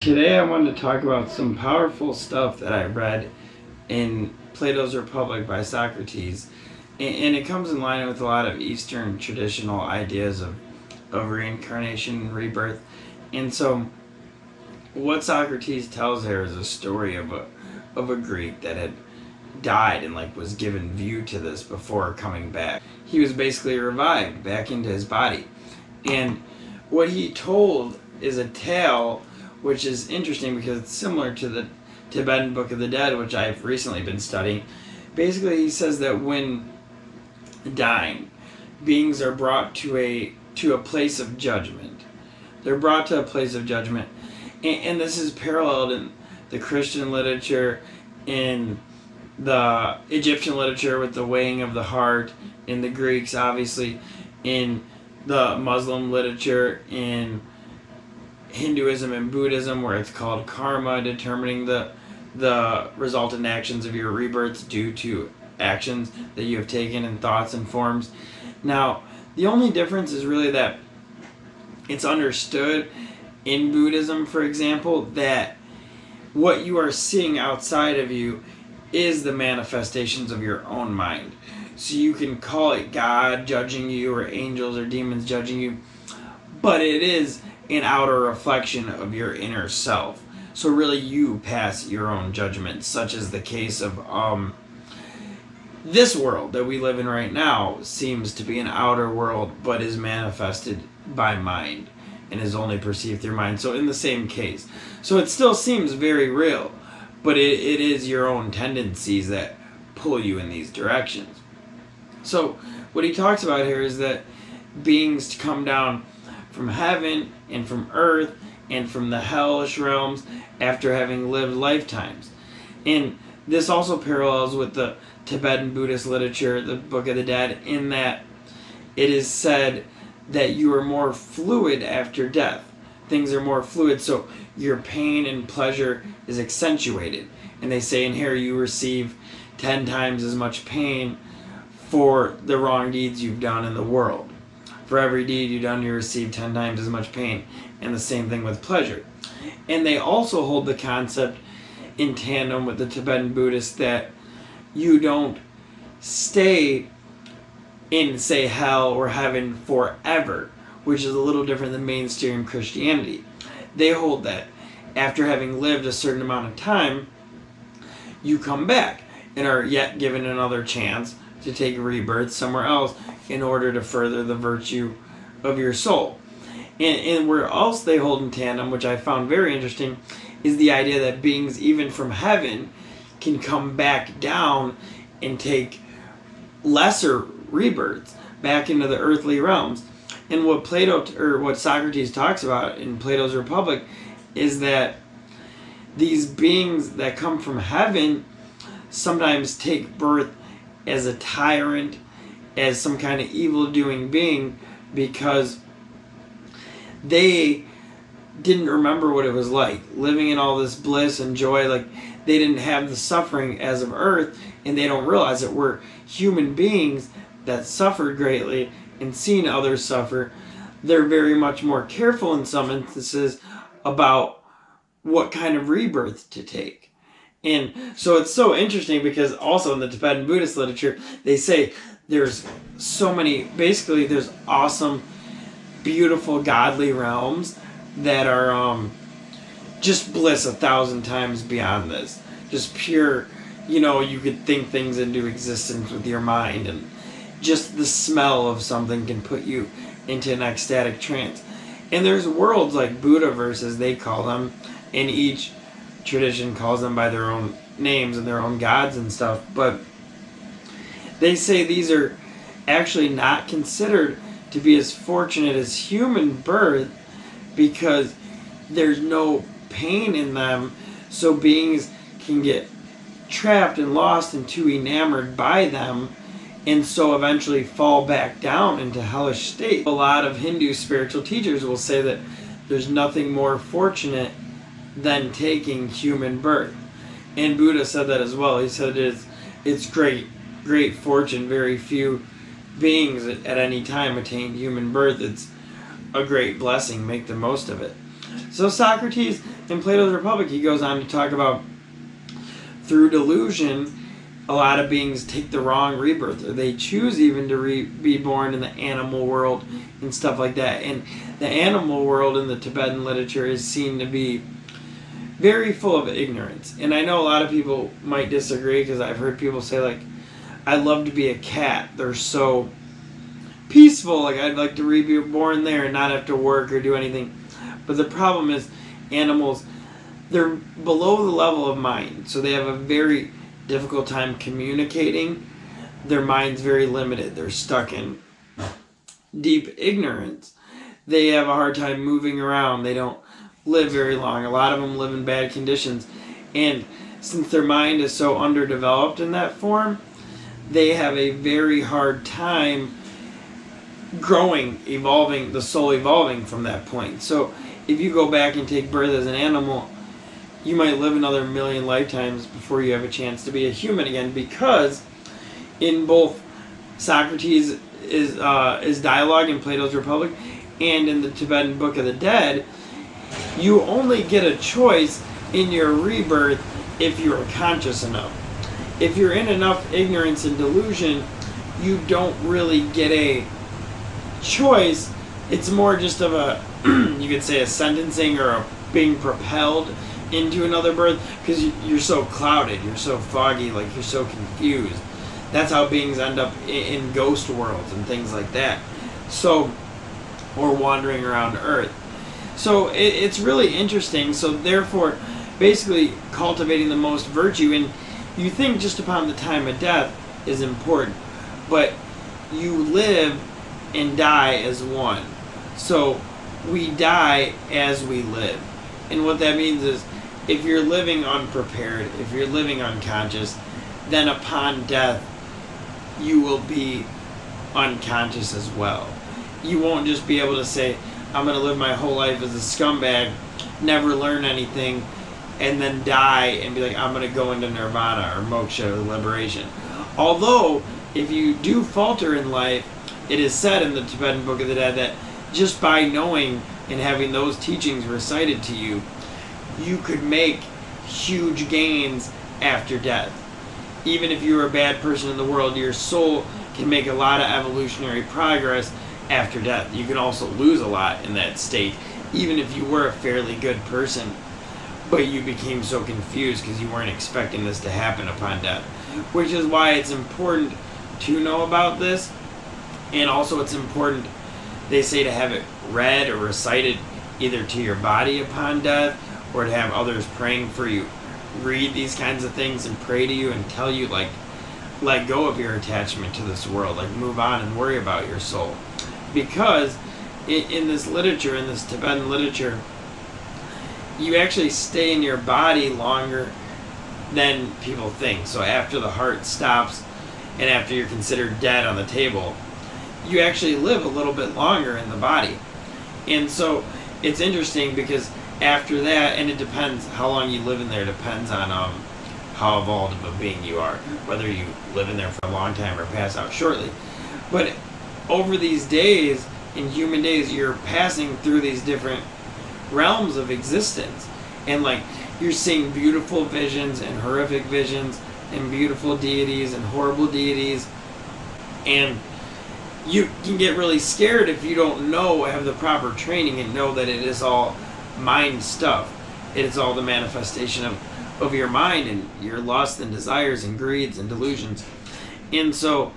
Today I wanted to talk about some powerful stuff that I read in Plato's Republic by Socrates. And it comes in line with a lot of Eastern traditional ideas of reincarnation and rebirth. And so what Socrates tells here is a story of a Greek that had died and was given view to this before coming back. He was basically revived back into his body. And what he told is a tale which is interesting because it's similar to the Tibetan Book of the Dead, which I've recently been studying. Basically, he says that when dying, beings are brought to a place of judgment. They're brought to a place of judgment. And this is paralleled in the Christian literature, in the Egyptian literature with the weighing of the heart, in the Greeks, obviously, in the Muslim literature, in Hinduism and Buddhism, where it's called karma, determining the resultant actions of your rebirths due to actions that you have taken in thoughts and forms. Now, the only difference is really that it's understood in Buddhism, for example, that what you are seeing outside of you is the manifestations of your own mind. So you can call it God judging you or angels or demons judging you, but it is an outer reflection of your inner self. So really you pass your own judgment, such as the case of this world that we live in right now seems to be an outer world, but is manifested by mind and is only perceived through mind. So in the same case. So it still seems very real, but it is your own tendencies that pull you in these directions. So what he talks about here is that beings come down from heaven and from earth and from the hellish realms after having lived lifetimes. And this also parallels with the Tibetan Buddhist literature, the Book of the Dead, in that it is said that you are more fluid after death. Things are more fluid, so your pain and pleasure is accentuated. And they say in here you receive 10 times as much pain for the wrong deeds you've done in the world. For every deed you've done, you receive 10 times as much pain. And the same thing with pleasure. And they also hold the concept in tandem with the Tibetan Buddhists that you don't stay in, say, hell or heaven forever, which is a little different than mainstream Christianity. They hold that after having lived a certain amount of time, you come back and are yet given another chance to take a rebirth somewhere else in order to further the virtue of your soul. And where else they hold in tandem, which I found very interesting, is the idea that beings even from heaven can come back down and take lesser rebirths back into the earthly realms. And what what Socrates talks about in Plato's Republic is that these beings that come from heaven sometimes take birth as a tyrant, as some kind of evil-doing being, because they didn't remember what it was like living in all this bliss and joy. They didn't have the suffering as of earth, and they don't realize that we're human beings that suffered greatly and seen others suffer. They're very much more careful in some instances about what kind of rebirth to take. And so it's so interesting because also in the Tibetan Buddhist literature, they say there's so many, basically there's awesome, beautiful, godly realms that are just bliss 1,000 times beyond this. Just pure, you could think things into existence with your mind, and just the smell of something can put you into an ecstatic trance. And there's worlds like Buddha-verse, as they call them, and each tradition calls them by their own names and their own gods and stuff, but they say these are actually not considered to be as fortunate as human birth because there's no pain in them, so beings can get trapped and lost and too enamored by them, and so eventually fall back down into hellish state. A lot of Hindu spiritual teachers will say that there's nothing more fortunate than taking human birth. And Buddha said that as well. He said it's great fortune. Very few beings at any time attain human birth. It's a great blessing. Make the most of it. So Socrates in Plato's Republic, he goes on to talk about through delusion, a lot of beings take the wrong rebirth, or they choose even to be born in the animal world and stuff like that. And the animal world in the Tibetan literature is seen to be very full of ignorance. And I know a lot of people might disagree, because I've heard people say, like, I'd love to be a cat. They're so peaceful. Like, I'd like to be born there and not have to work or do anything. But the problem is, animals, they're below the level of mind. So they have a very difficult time communicating. Their mind's very limited. They're stuck in deep ignorance. They have a hard time moving around. They don't live very long. A lot of them live in bad conditions. And since their mind is so underdeveloped in that form, they have a very hard time growing, evolving, the soul evolving from that point. So if you go back and take birth as an animal, you might live another 1,000,000 lifetimes before you have a chance to be a human again, because in both Socrates' is dialogue in Plato's Republic and in the Tibetan Book of the Dead, you only get a choice in your rebirth if you are conscious enough. If you're in enough ignorance and delusion, you don't really get a choice. It's more just of a, you could say, a sentencing or a being propelled into another birth, because you're so clouded, you're so foggy, like you're so confused. That's how beings end up in ghost worlds and things like that. So, or wandering around Earth. So it's really interesting. So therefore, basically cultivating the most virtue, and you think just upon the time of death is important, but you live and die as one. So we die as we live. And what that means is, if you're living unprepared, if you're living unconscious, then upon death, you will be unconscious as well. You won't just be able to say, I'm going to live my whole life as a scumbag, never learn anything, and then die and be like, I'm going to go into nirvana or moksha or liberation. Although, if you do falter in life, it is said in the Tibetan Book of the Dead that just by knowing and having those teachings recited to you, you could make huge gains after death. Even if you were a bad person in the world, your soul can make a lot of evolutionary progress after death. You can also lose a lot in that state, even if you were a fairly good person, but you became so confused because you weren't expecting this to happen upon death. Which is why it's important to know about this, and also it's important, they say, to have it read or recited either to your body upon death, or to have others praying for you read these kinds of things and pray to you and tell you, like, let go of your attachment to this world, like move on and worry about your soul. Because in this literature, in this Tibetan literature, you actually stay in your body longer than people think. So after the heart stops and after you're considered dead on the table, you actually live a little bit longer in the body. And so it's interesting because after that, and it depends how long you live in there, depends on how evolved of a being you are, whether you live in there for a long time or pass out shortly. But over these days, in human days, you're passing through these different realms of existence, and like you're seeing beautiful visions and horrific visions and beautiful deities and horrible deities, and you can get really scared if you don't have the proper training and know that it is all mind stuff. It is all the manifestation of your mind and your lusts and desires and greeds and delusions. And so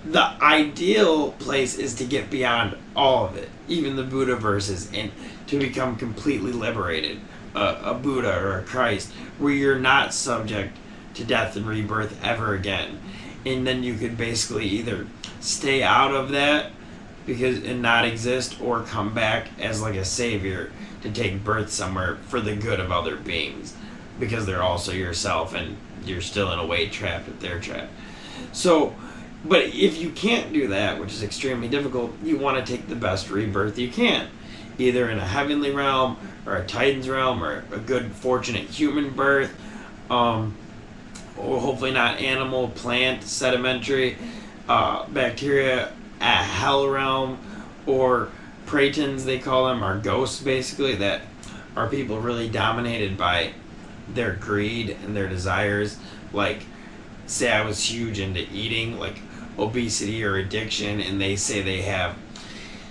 the ideal place is to get beyond all of it, even the Buddha verses, and to become completely liberated, a Buddha or a Christ, where you're not subject to death and rebirth ever again. And then you could basically either stay out of that and not exist, or come back as like a savior to take birth somewhere for the good of other beings, because they're also yourself and you're still in a way trapped if they're trapped. So, but if you can't do that, which is extremely difficult, you want to take the best rebirth you can, either in a heavenly realm or a Titan's realm or a good fortunate human birth, or hopefully not animal, plant, sedimentary, bacteria, a hell realm, or Pratons, they call them, are ghosts, basically, that are people really dominated by their greed and their desires. Like, say I was huge into eating, like obesity or addiction, and they say they have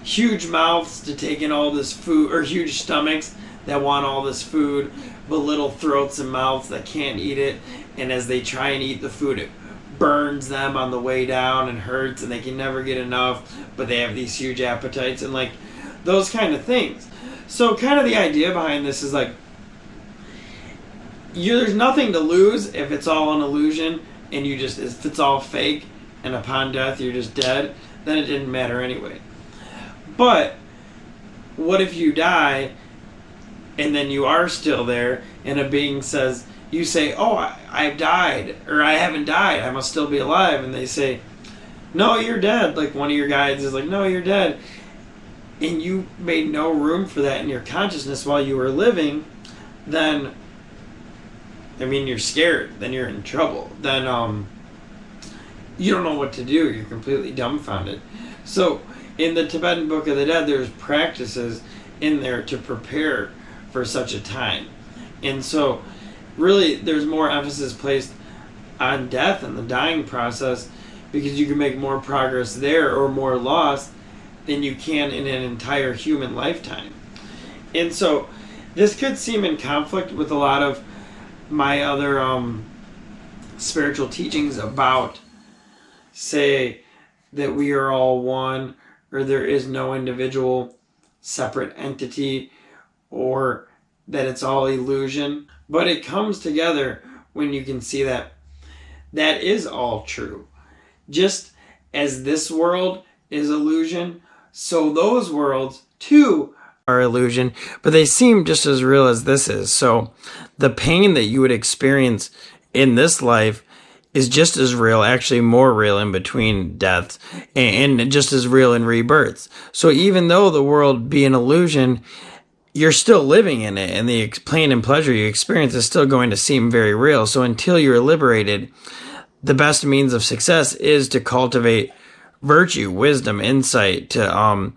huge mouths to take in all this food, or huge stomachs that want all this food, but little throats and mouths that can't eat it, and as they try and eat the food, it burns them on the way down and hurts, and they can never get enough, but they have these huge appetites, and like those kind of things. So kind of the idea behind this is like, there's nothing to lose if it's all an illusion, and if it's all fake, and upon death you're just dead, then it didn't matter anyway. But what if you die and then you are still there, and a being says, you say, oh, I've died, or I haven't died, I must still be alive, and they say, no, you're dead. Like one of your guides is like, no, you're dead, and you made no room for that in your consciousness while you were living, then you're scared, then you're in trouble, then you don't know what to do, you're completely dumbfounded. So in the Tibetan Book of the Dead, there's practices in there to prepare for such a time. And so really there's more emphasis placed on death and the dying process, because you can make more progress there, or more loss, than you can in an entire human lifetime. And so this could seem in conflict with a lot of my other spiritual teachings about, say, that we are all one, or there is no individual separate entity, or that it's all illusion. But it comes together when you can see that that is all true. Just as this world is illusion, so those worlds too are illusion, but they seem just as real as this is. So the pain that you would experience in this life is just as real, actually more real, in between deaths, and just as real in rebirths. So even though the world be an illusion, you're still living in it, and the pain and pleasure you experience is still going to seem very real. So until you're liberated, the best means of success is to cultivate virtue, wisdom, insight, to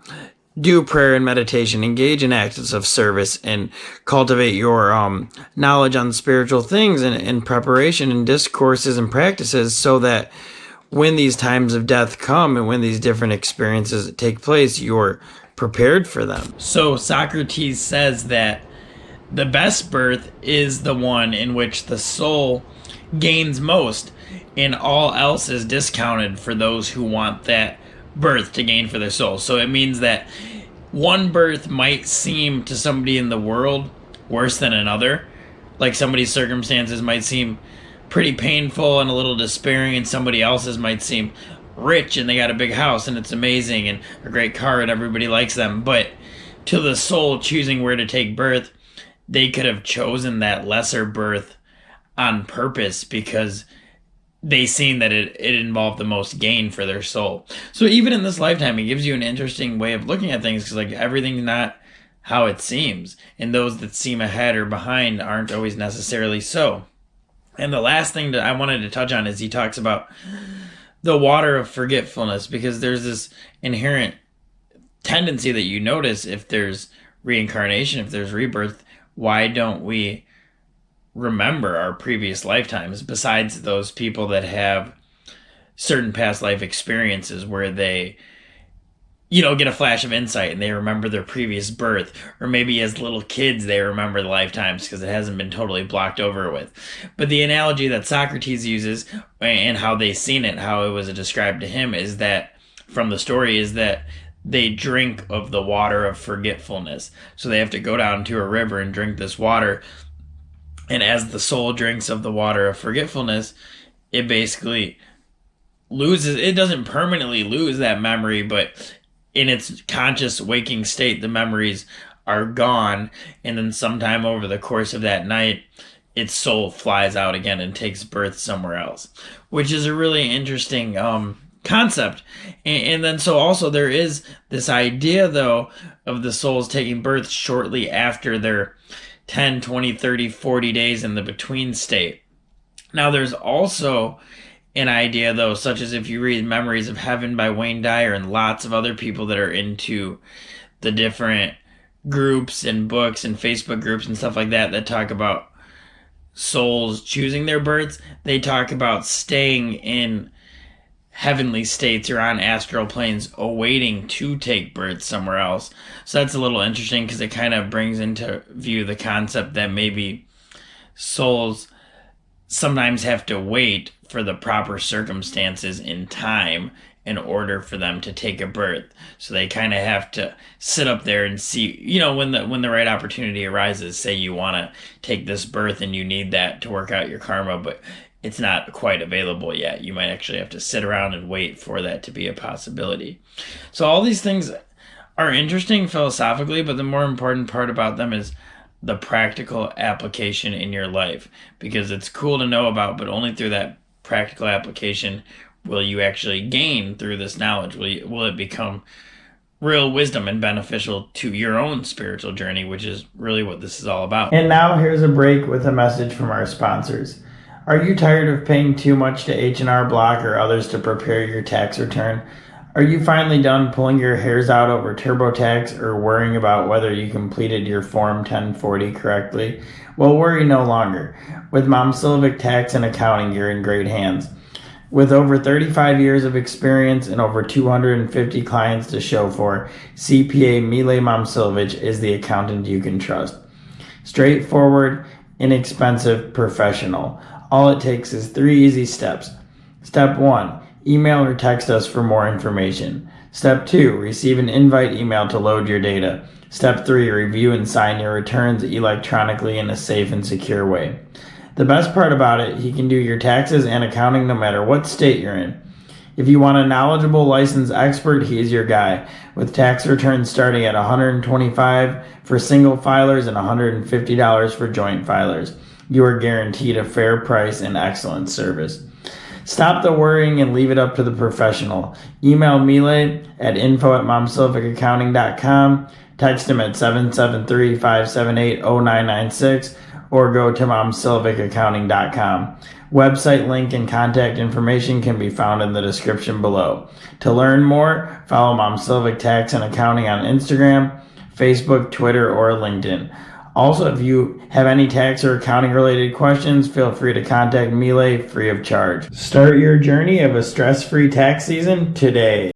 do prayer and meditation, engage in acts of service, and cultivate your knowledge on spiritual things, and preparation and discourses and practices, so that when these times of death come and when these different experiences take place, you're prepared for them. So Socrates says that the best birth is the one in which the soul gains most, and all else is discounted for those who want that birth to gain for their soul. So it means that one birth might seem to somebody in the world worse than another. Like somebody's circumstances might seem pretty painful and a little despairing, and somebody else's might seem rich and they got a big house and it's amazing and a great car and everybody likes them. But to the soul choosing where to take birth, they could have chosen that lesser birth on purpose, because they seen that it involved the most gain for their soul. So even in this lifetime, it gives you an interesting way of looking at things, because like everything's not how it seems, and those that seem ahead or behind aren't always necessarily so. And the last thing that I wanted to touch on is he talks about the water of forgetfulness, because there's this inherent tendency that you notice if there's reincarnation, if there's rebirth, why don't we remember our previous lifetimes, besides those people that have certain past life experiences where they, get a flash of insight and they remember their previous birth, or maybe as little kids they remember the lifetimes because it hasn't been totally blocked over with. But the analogy that Socrates uses, and how they seen it, how it was described to him, is that from the story, is that they drink of the water of forgetfulness. So they have to go down to a river and drink this water. And as the soul drinks of the water of forgetfulness, it basically loses, it doesn't permanently lose that memory, but in its conscious waking state, the memories are gone. And then sometime over the course of that night, its soul flies out again and takes birth somewhere else, which is a really interesting concept. And then so also there is this idea, though, of the souls taking birth shortly after their 10, 20, 30, 40 days in the between state. Now, there's also an idea, though, such as if you read Memories of Heaven by Wayne Dyer and lots of other people that are into the different groups and books and Facebook groups and stuff like that talk about souls choosing their births, they talk about staying in heavenly states or on astral planes awaiting to take birth somewhere else. So that's a little interesting because it kind of brings into view the concept that maybe souls sometimes have to wait for the proper circumstances in time in order for them to take a birth. So they kind of have to sit up there and see, when the right opportunity arises. Say you want to take this birth and you need that to work out your karma, but it's not quite available yet. You might actually have to sit around and wait for that to be a possibility. So all these things are interesting philosophically, but the more important part about them is the practical application in your life, because it's cool to know about, but only through that practical application will you actually gain through this knowledge. Will it become real wisdom and beneficial to your own spiritual journey, which is really what this is all about. And now here's a break with a message from our sponsors. Are you tired of paying too much to H&R Block or others to prepare your tax return? Are you finally done pulling your hairs out over TurboTax or worrying about whether you completed your Form 1040 correctly? Well, worry no longer. With Momcilovic Tax and Accounting, you're in great hands. With over 35 years of experience and over 250 clients to show for, CPA Mile Momcilovic is the accountant you can trust. Straightforward, inexpensive, professional. All it takes is 3 easy steps. Step 1, email or text us for more information. Step 2, receive an invite email to load your data. Step 3, review and sign your returns electronically in a safe and secure way. The best part about it, he can do your taxes and accounting no matter what state you're in. If you want a knowledgeable licensed expert, he's your guy, with tax returns starting at $125 for single filers and $150 for joint filers. You are guaranteed a fair price and excellent service. Stop the worrying and leave it up to the professional. Email Mile at info@momcilovicaccounting.com, text him at 773-578-0996, or go to momcilovicaccounting.com. Website link and contact information can be found in the description below. To learn more, follow Momcilovic Tax and Accounting on Instagram, Facebook, Twitter, or LinkedIn. Also, if you have any tax or accounting related questions, feel free to contact Mile free of charge. Start your journey of a stress-free tax season today.